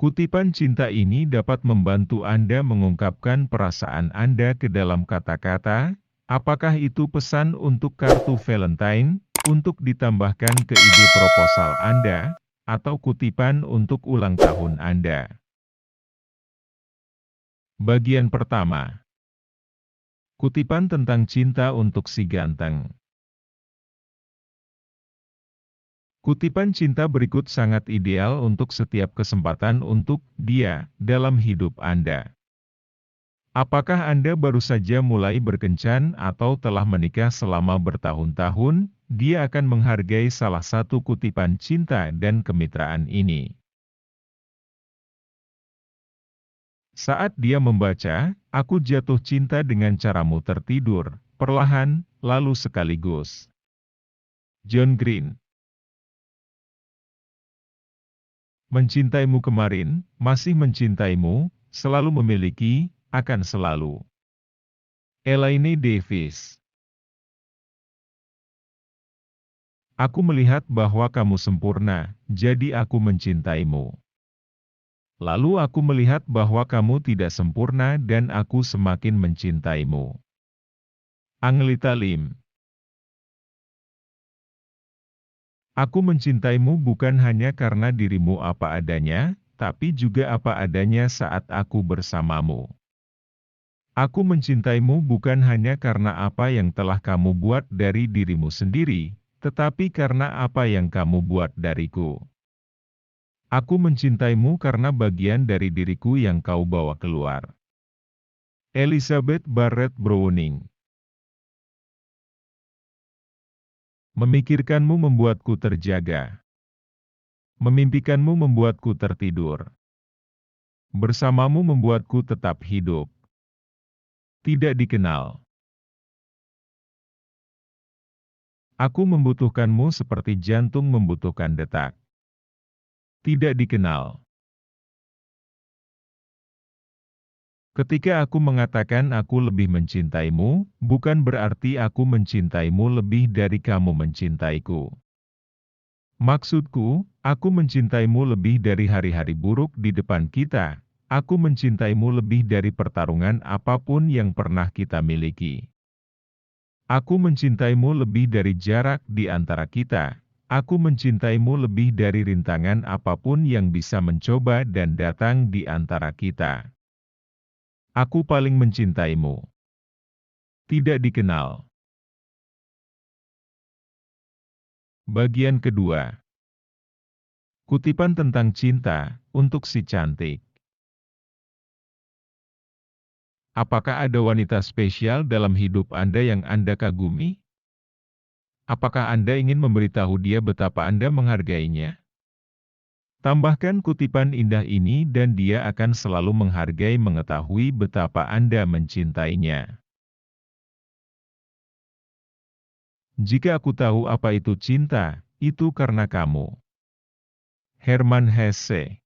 Kutipan cinta ini dapat membantu Anda mengungkapkan perasaan Anda ke dalam kata-kata. Apakah itu pesan untuk kartu Valentine, untuk ditambahkan ke ide proposal Anda, atau kutipan untuk ulang tahun Anda? Bagian pertama. Kutipan tentang cinta untuk si ganteng. Kutipan cinta berikut sangat ideal untuk setiap kesempatan untuk dia dalam hidup Anda. Apakah Anda baru saja mulai berkencan atau telah menikah selama bertahun-tahun? Dia akan menghargai salah satu kutipan cinta dan kemitraan ini. Saat dia membaca, aku jatuh cinta dengan caramu tertidur, perlahan, lalu sekaligus. John Green. Mencintaimu kemarin, masih mencintaimu, selalu memiliki, akan selalu. Elaine Davis. Aku melihat bahwa kamu sempurna, jadi aku mencintaimu. Lalu aku melihat bahwa kamu tidak sempurna dan aku semakin mencintaimu. Angelita Lim. Aku mencintaimu bukan hanya karena dirimu apa adanya, tapi juga apa adanya saat aku bersamamu. Aku mencintaimu bukan hanya karena apa yang telah kamu buat dari dirimu sendiri, tetapi karena apa yang kamu buat dariku. Aku mencintaimu karena bagian dari diriku yang kau bawa keluar. Elizabeth Barrett Browning. Memikirkanmu membuatku terjaga. Memimpikanmu membuatku tertidur. Bersamamu membuatku tetap hidup. Tidak dikenal. Aku membutuhkanmu seperti jantung membutuhkan detak. Tidak dikenal. Ketika aku mengatakan aku lebih mencintaimu, bukan berarti aku mencintaimu lebih dari kamu mencintaiku. Maksudku, aku mencintaimu lebih dari hari-hari buruk di depan kita. Aku mencintaimu lebih dari pertarungan apapun yang pernah kita miliki. Aku mencintaimu lebih dari jarak di antara kita. Aku mencintaimu lebih dari rintangan apapun yang bisa mencoba dan datang di antara kita. Aku paling mencintaimu. Tidak dikenal. Bagian kedua. Kutipan tentang cinta, untuk si cantik. Apakah ada wanita spesial dalam hidup Anda yang Anda kagumi? Apakah Anda ingin memberitahu dia betapa Anda menghargainya? Tambahkan kutipan indah ini dan dia akan selalu menghargai mengetahui betapa Anda mencintainya. Jika aku tahu apa itu cinta, itu karena kamu. Hermann Hesse.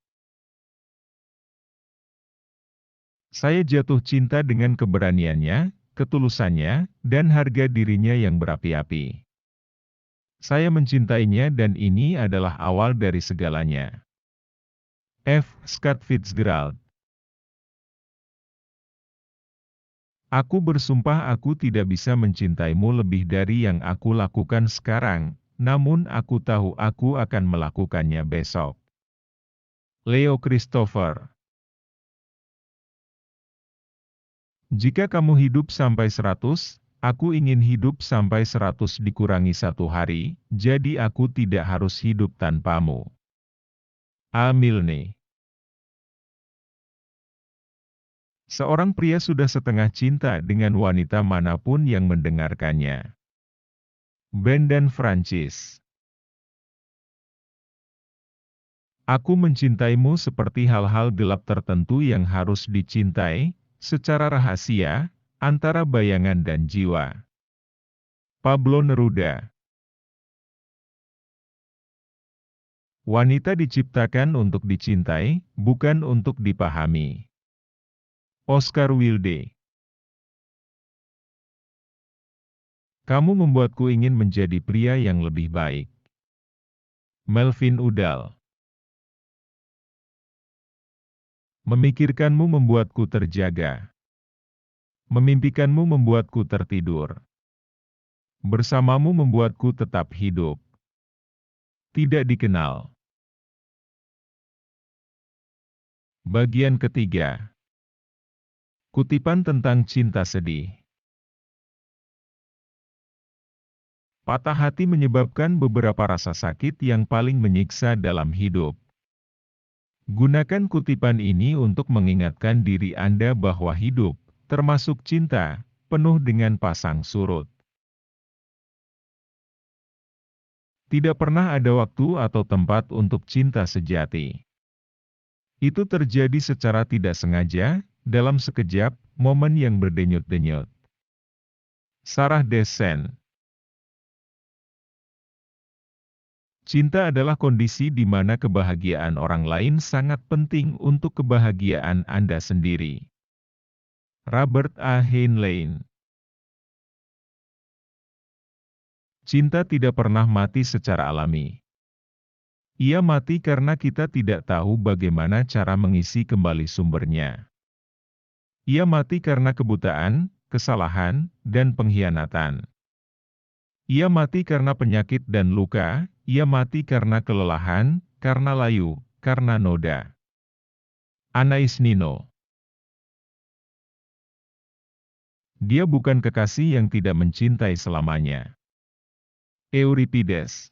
Saya jatuh cinta dengan keberaniannya, ketulusannya, dan harga dirinya yang berapi-api. Saya mencintainya dan ini adalah awal dari segalanya. F. Scott Fitzgerald. Aku bersumpah aku tidak bisa mencintaimu lebih dari yang aku lakukan sekarang, namun aku tahu aku akan melakukannya besok. Leo Christopher. Jika kamu hidup sampai 100, aku ingin hidup sampai 100 dikurangi 1 hari, jadi aku tidak harus hidup tanpamu. A. Milne. Seorang pria sudah setengah cinta dengan wanita manapun yang mendengarkannya. Brendan Francis. Aku mencintaimu seperti hal-hal gelap tertentu yang harus dicintai, secara rahasia, antara bayangan dan jiwa. Pablo Neruda. Wanita diciptakan untuk dicintai, bukan untuk dipahami. Oscar Wilde. Kamu membuatku ingin menjadi pria yang lebih baik. Melvin Udall. Memikirkanmu membuatku terjaga. Memimpikanmu membuatku tertidur. Bersamamu membuatku tetap hidup. Tidak dikenal. Bagian ketiga. Kutipan tentang cinta sedih. Patah hati menyebabkan beberapa rasa sakit yang paling menyiksa dalam hidup. Gunakan kutipan ini untuk mengingatkan diri Anda bahwa hidup, termasuk cinta, penuh dengan pasang surut. Tidak pernah ada waktu atau tempat untuk cinta sejati. Itu terjadi secara tidak sengaja, dalam sekejap, momen yang berdenyut-denyut. Sarah Dessen. Cinta adalah kondisi di mana kebahagiaan orang lain sangat penting untuk kebahagiaan Anda sendiri. Robert A. Heinlein. Cinta tidak pernah mati secara alami. Ia mati karena kita tidak tahu bagaimana cara mengisi kembali sumbernya. Ia mati karena kebutaan, kesalahan, dan pengkhianatan. Ia mati karena penyakit dan luka, ia mati karena kelelahan, karena layu, karena noda. Anais Nin. Dia bukan kekasih yang tidak mencintai selamanya. Euripides.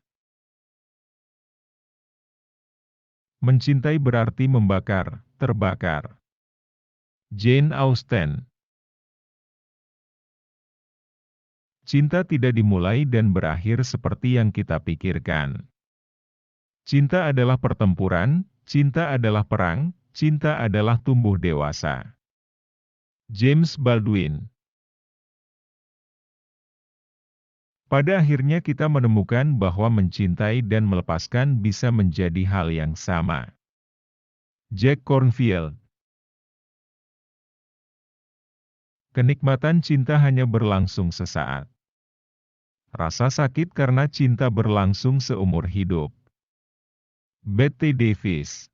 Mencintai berarti membakar, terbakar. Jane Austen. Cinta tidak dimulai dan berakhir seperti yang kita pikirkan. Cinta adalah pertempuran, cinta adalah perang, cinta adalah tumbuh dewasa. James Baldwin. Pada akhirnya kita menemukan bahwa mencintai dan melepaskan bisa menjadi hal yang sama. Jack Kornfield. Kenikmatan cinta hanya berlangsung sesaat. Rasa sakit karena cinta berlangsung seumur hidup. Bette Davis.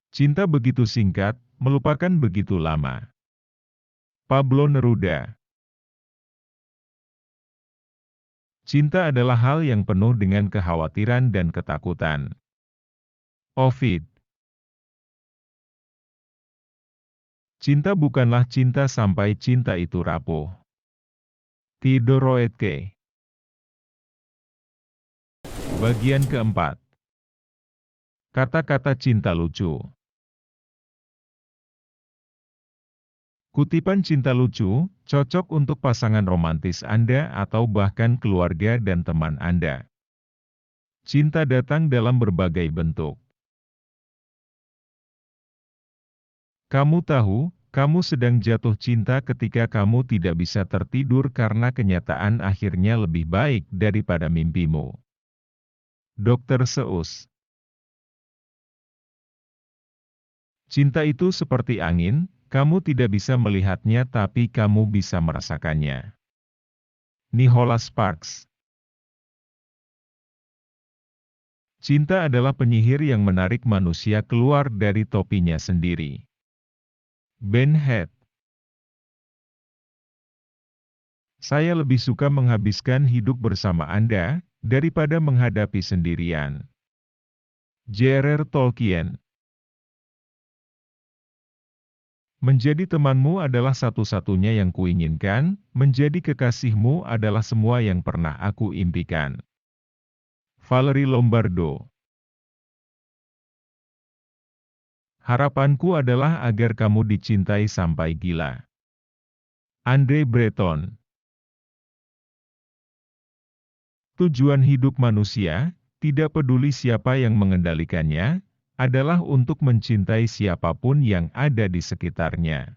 Cinta begitu singkat, melupakan begitu lama. Pablo Neruda. Cinta adalah hal yang penuh dengan kekhawatiran dan ketakutan. Ovid. Cinta bukanlah cinta sampai cinta itu rapuh. Theodor Roethke. Bagian keempat. Kata-kata cinta lucu. Kutipan cinta lucu, cocok untuk pasangan romantis Anda atau bahkan keluarga dan teman Anda. Cinta datang dalam berbagai bentuk. Kamu tahu, kamu sedang jatuh cinta ketika kamu tidak bisa tertidur karena kenyataan akhirnya lebih baik daripada mimpimu. Dr. Seuss. Cinta itu seperti angin, kamu tidak bisa melihatnya tapi kamu bisa merasakannya. Nicholas Sparks. Cinta adalah penyihir yang menarik manusia keluar dari topinya sendiri. Ben Head. Saya lebih suka menghabiskan hidup bersama Anda, daripada menghadapi sendirian. J.R.R. Tolkien. Menjadi temanmu adalah satu-satunya yang kuinginkan, menjadi kekasihmu adalah semua yang pernah aku impikan. Valerie Lombardo. Harapanku adalah agar kamu dicintai sampai gila. Andre Breton. Tujuan hidup manusia, tidak peduli siapa yang mengendalikannya, adalah untuk mencintai siapapun yang ada di sekitarnya.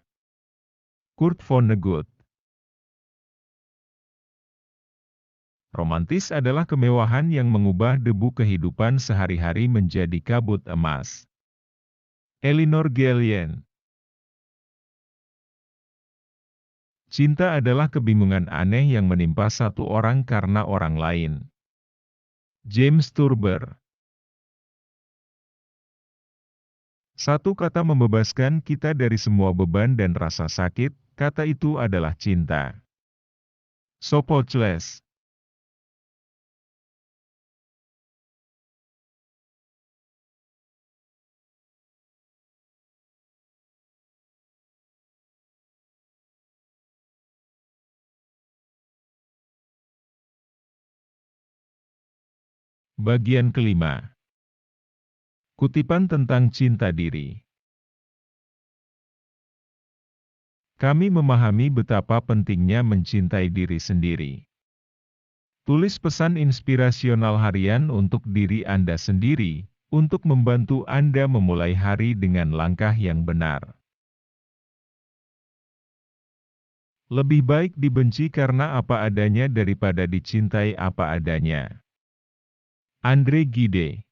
Kurt Vonnegut. Romantis adalah kemewahan yang mengubah debu kehidupan sehari-hari menjadi kabut emas. Elinor Gellian. Cinta adalah kebingungan aneh yang menimpa satu orang karena orang lain. James Turber. Satu kata membebaskan kita dari semua beban dan rasa sakit, kata itu adalah cinta. Sophocles. Bagian kelima. Kutipan tentang cinta diri. Kami memahami betapa pentingnya mencintai diri sendiri. Tulis pesan inspirasional harian untuk diri Anda sendiri, untuk membantu Anda memulai hari dengan langkah yang benar. Lebih baik dibenci karena apa adanya daripada dicintai apa adanya. Andre Gide.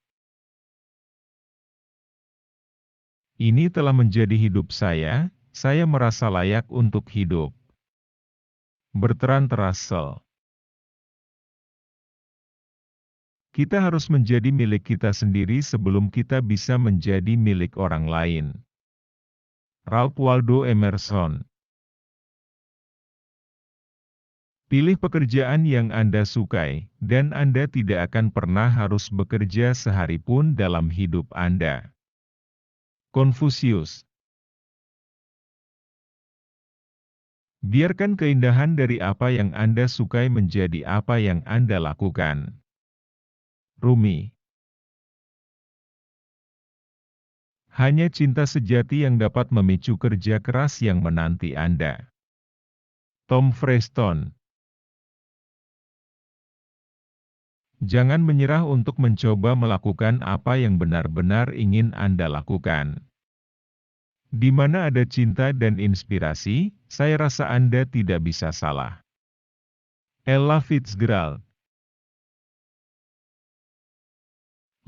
Ini telah menjadi hidup saya merasa layak untuk hidup. Bertrand Russell. Kita harus menjadi milik kita sendiri sebelum kita bisa menjadi milik orang lain. Ralph Waldo Emerson. Pilih pekerjaan yang Anda sukai, dan Anda tidak akan pernah harus bekerja sehari pun dalam hidup Anda. Konfusius. Biarkan keindahan dari apa yang Anda sukai menjadi apa yang Anda lakukan. Rumi. Hanya cinta sejati yang dapat memicu kerja keras yang menanti Anda. Tom Freston. Jangan menyerah untuk mencoba melakukan apa yang benar-benar ingin Anda lakukan. Di mana ada cinta dan inspirasi, saya rasa Anda tidak bisa salah. Ella Fitzgerald.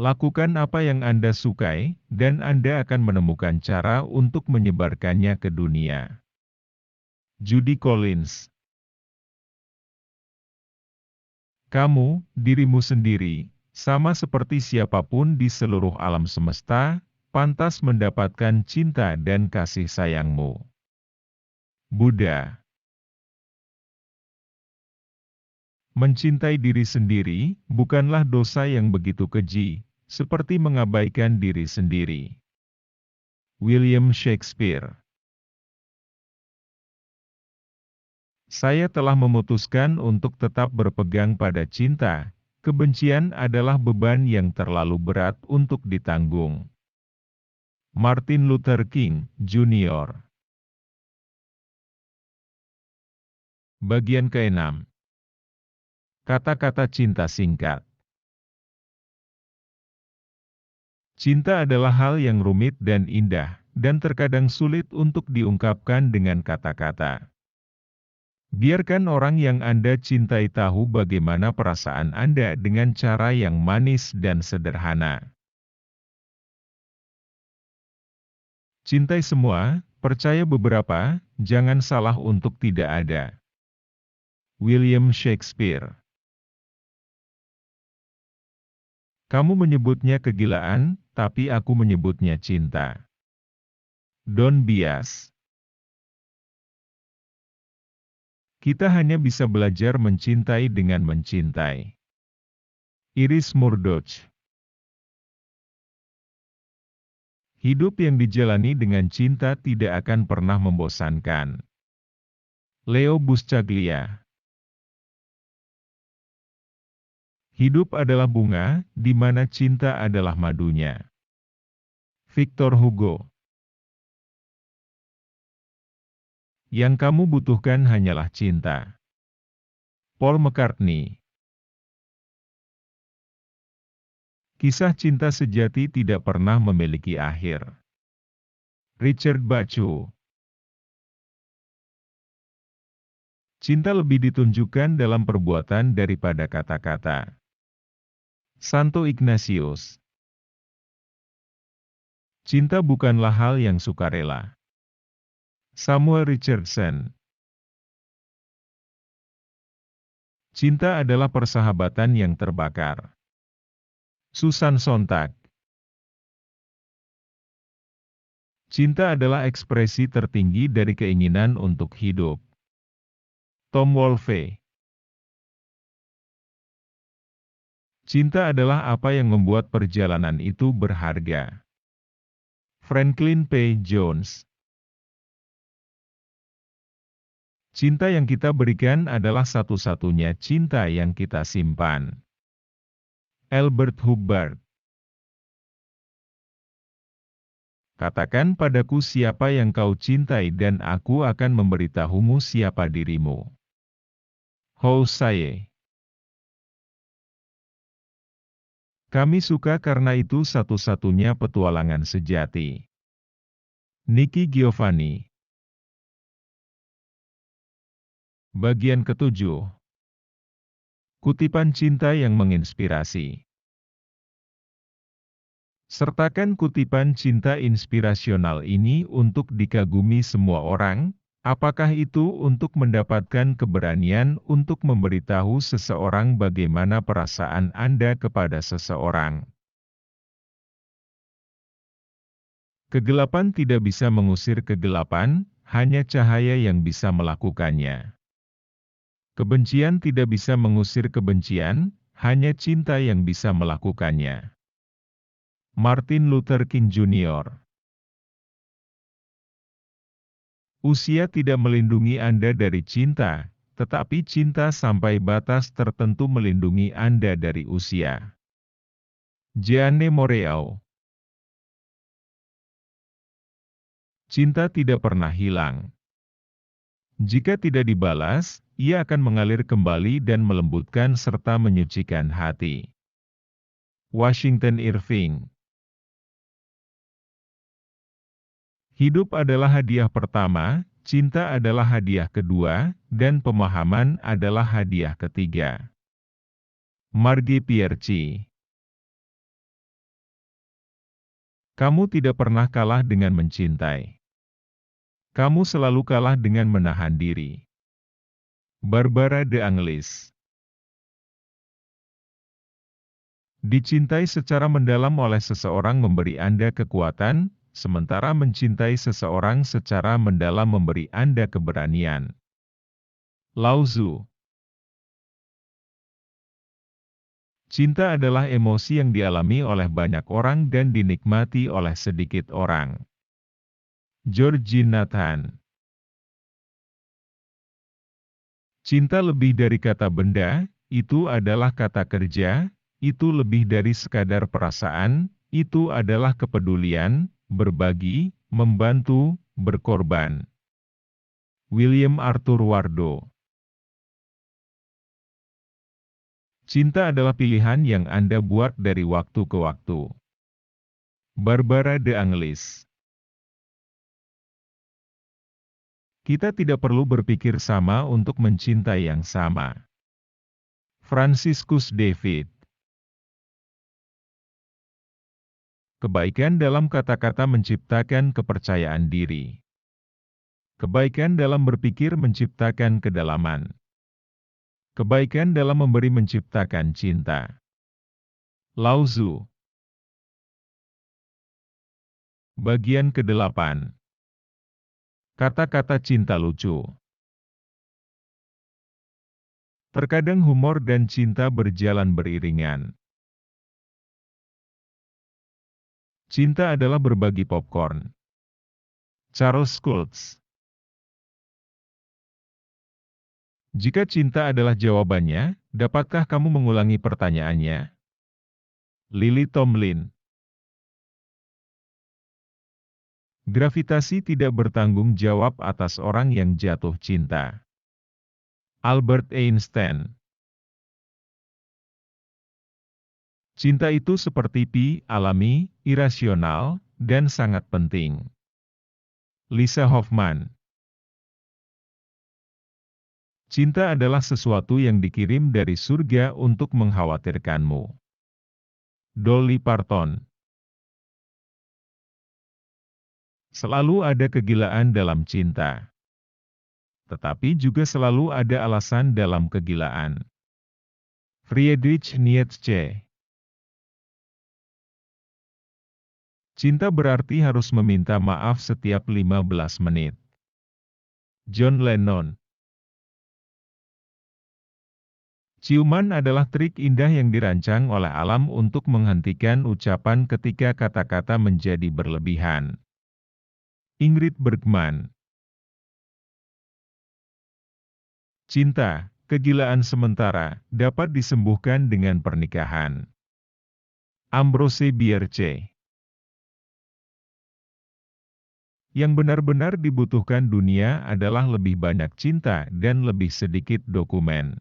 Lakukan apa yang Anda sukai, dan Anda akan menemukan cara untuk menyebarkannya ke dunia. Judy Collins. Kamu, dirimu sendiri, sama seperti siapapun di seluruh alam semesta, pantas mendapatkan cinta dan kasih sayangmu. Buddha. Mencintai diri sendiri, bukanlah dosa yang begitu keji, seperti mengabaikan diri sendiri. William Shakespeare. Saya telah memutuskan untuk tetap berpegang pada cinta, kebencian adalah beban yang terlalu berat untuk ditanggung. Martin Luther King, Jr. Bagian ke-6. Kata-kata cinta singkat. Cinta adalah hal yang rumit dan indah, dan terkadang sulit untuk diungkapkan dengan kata-kata. Biarkan orang yang Anda cintai tahu bagaimana perasaan Anda dengan cara yang manis dan sederhana. Cintai semua, percaya beberapa, jangan salah untuk tidak ada. William Shakespeare. Kamu menyebutnya kegilaan, tapi aku menyebutnya cinta. Don Bias. Kita hanya bisa belajar mencintai dengan mencintai. Iris Murdoch. Hidup yang dijalani dengan cinta tidak akan pernah membosankan. Leo Buscaglia. Hidup adalah bunga, di mana cinta adalah madunya. Victor Hugo. Yang kamu butuhkan hanyalah cinta. Paul McCartney. Kisah cinta sejati tidak pernah memiliki akhir. Richard Bachung. Cinta lebih ditunjukkan dalam perbuatan daripada kata-kata. Santo Ignatius. Cinta bukanlah hal yang sukarela. Samuel Richardson. Cinta adalah persahabatan yang terbakar. Susan Sontag. Cinta adalah ekspresi tertinggi dari keinginan untuk hidup. Tom Wolfe. Cinta adalah apa yang membuat perjalanan itu berharga. Franklin P. Jones. Cinta yang kita berikan adalah satu-satunya cinta yang kita simpan. Albert Hubbard. Katakan padaku siapa yang kau cintai dan aku akan memberitahumu siapa dirimu. Hosea. Kami suka karena itu satu-satunya petualangan sejati. Nicky Giovanni. Bagian ketujuh. Kutipan cinta yang menginspirasi. Sertakan kutipan cinta inspirasional ini untuk dikagumi semua orang, apakah itu untuk mendapatkan keberanian untuk memberitahu seseorang bagaimana perasaan Anda kepada seseorang. Kegelapan tidak bisa mengusir kegelapan, hanya cahaya yang bisa melakukannya. Kebencian tidak bisa mengusir kebencian, hanya cinta yang bisa melakukannya. Martin Luther King Jr. Usia tidak melindungi Anda dari cinta, tetapi cinta sampai batas tertentu melindungi Anda dari usia. Jeanne Moreau. Cinta tidak pernah hilang. Jika tidak dibalas, ia akan mengalir kembali dan melembutkan serta menyucikan hati. Washington Irving. Hidup adalah hadiah pertama, cinta adalah hadiah kedua, dan pemahaman adalah hadiah ketiga. Margie Pierci. Kamu tidak pernah kalah dengan mencintai. Kamu selalu kalah dengan menahan diri. Barbara de Angelis. Dicintai secara mendalam oleh seseorang memberi Anda kekuatan, sementara mencintai seseorang secara mendalam memberi Anda keberanian. Lao Tzu. Cinta adalah emosi yang dialami oleh banyak orang dan dinikmati oleh sedikit orang. George Nathan. Cinta lebih dari kata benda, itu adalah kata kerja, itu lebih dari sekadar perasaan, itu adalah kepedulian, berbagi, membantu, berkorban. William Arthur Wardo. Cinta adalah pilihan yang Anda buat dari waktu ke waktu. Barbara de Angelis. Kita tidak perlu berpikir sama untuk mencintai yang sama. Franciscus David. Kebaikan dalam kata-kata menciptakan kepercayaan diri. Kebaikan dalam berpikir menciptakan kedalaman. Kebaikan dalam memberi menciptakan cinta. Lao Tzu. Bagian ke-8. Kata-kata cinta lucu. Terkadang humor dan cinta berjalan beriringan. Cinta adalah berbagi popcorn. Charles Schulz. Jika cinta adalah jawabannya, dapatkah kamu mengulangi pertanyaannya? Lily Tomlin. Gravitasi tidak bertanggung jawab atas orang yang jatuh cinta. Albert Einstein. Cinta itu seperti pi, alami, irasional, dan sangat penting. Lisa Hoffman. Cinta adalah sesuatu yang dikirim dari surga untuk mengkhawatirkanmu. Dolly Parton. Selalu ada kegilaan dalam cinta. Tetapi juga selalu ada alasan dalam kegilaan. Friedrich Nietzsche. Cinta berarti harus meminta maaf setiap 15 menit. John Lennon. Ciuman adalah trik indah yang dirancang oleh alam untuk menghentikan ucapan ketika kata-kata menjadi berlebihan. Ingrid Bergman. Cinta, kegilaan sementara, dapat disembuhkan dengan pernikahan. Ambrose Bierce. Yang benar-benar dibutuhkan dunia adalah lebih banyak cinta dan lebih sedikit dokumen.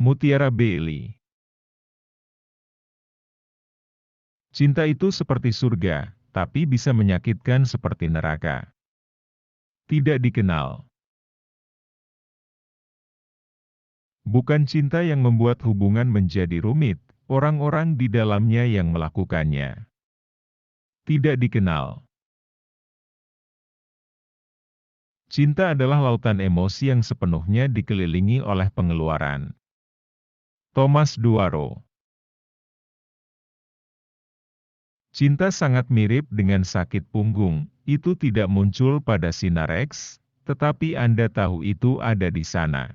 Mutiara Bailey. Cinta itu seperti surga, tapi bisa menyakitkan seperti neraka. Tidak dikenal. Bukan cinta yang membuat hubungan menjadi rumit, orang-orang di dalamnya yang melakukannya. Tidak dikenal. Cinta adalah lautan emosi yang sepenuhnya dikelilingi oleh pengeluaran. Thomas Duaro. Cinta sangat mirip dengan sakit punggung, itu tidak muncul pada sinar X, tetapi Anda tahu itu ada di sana.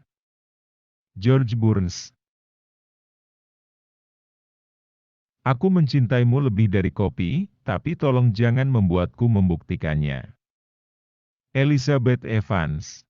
George Burns. Aku mencintaimu lebih dari kopi, tapi tolong jangan membuatku membuktikannya. Elizabeth Evans.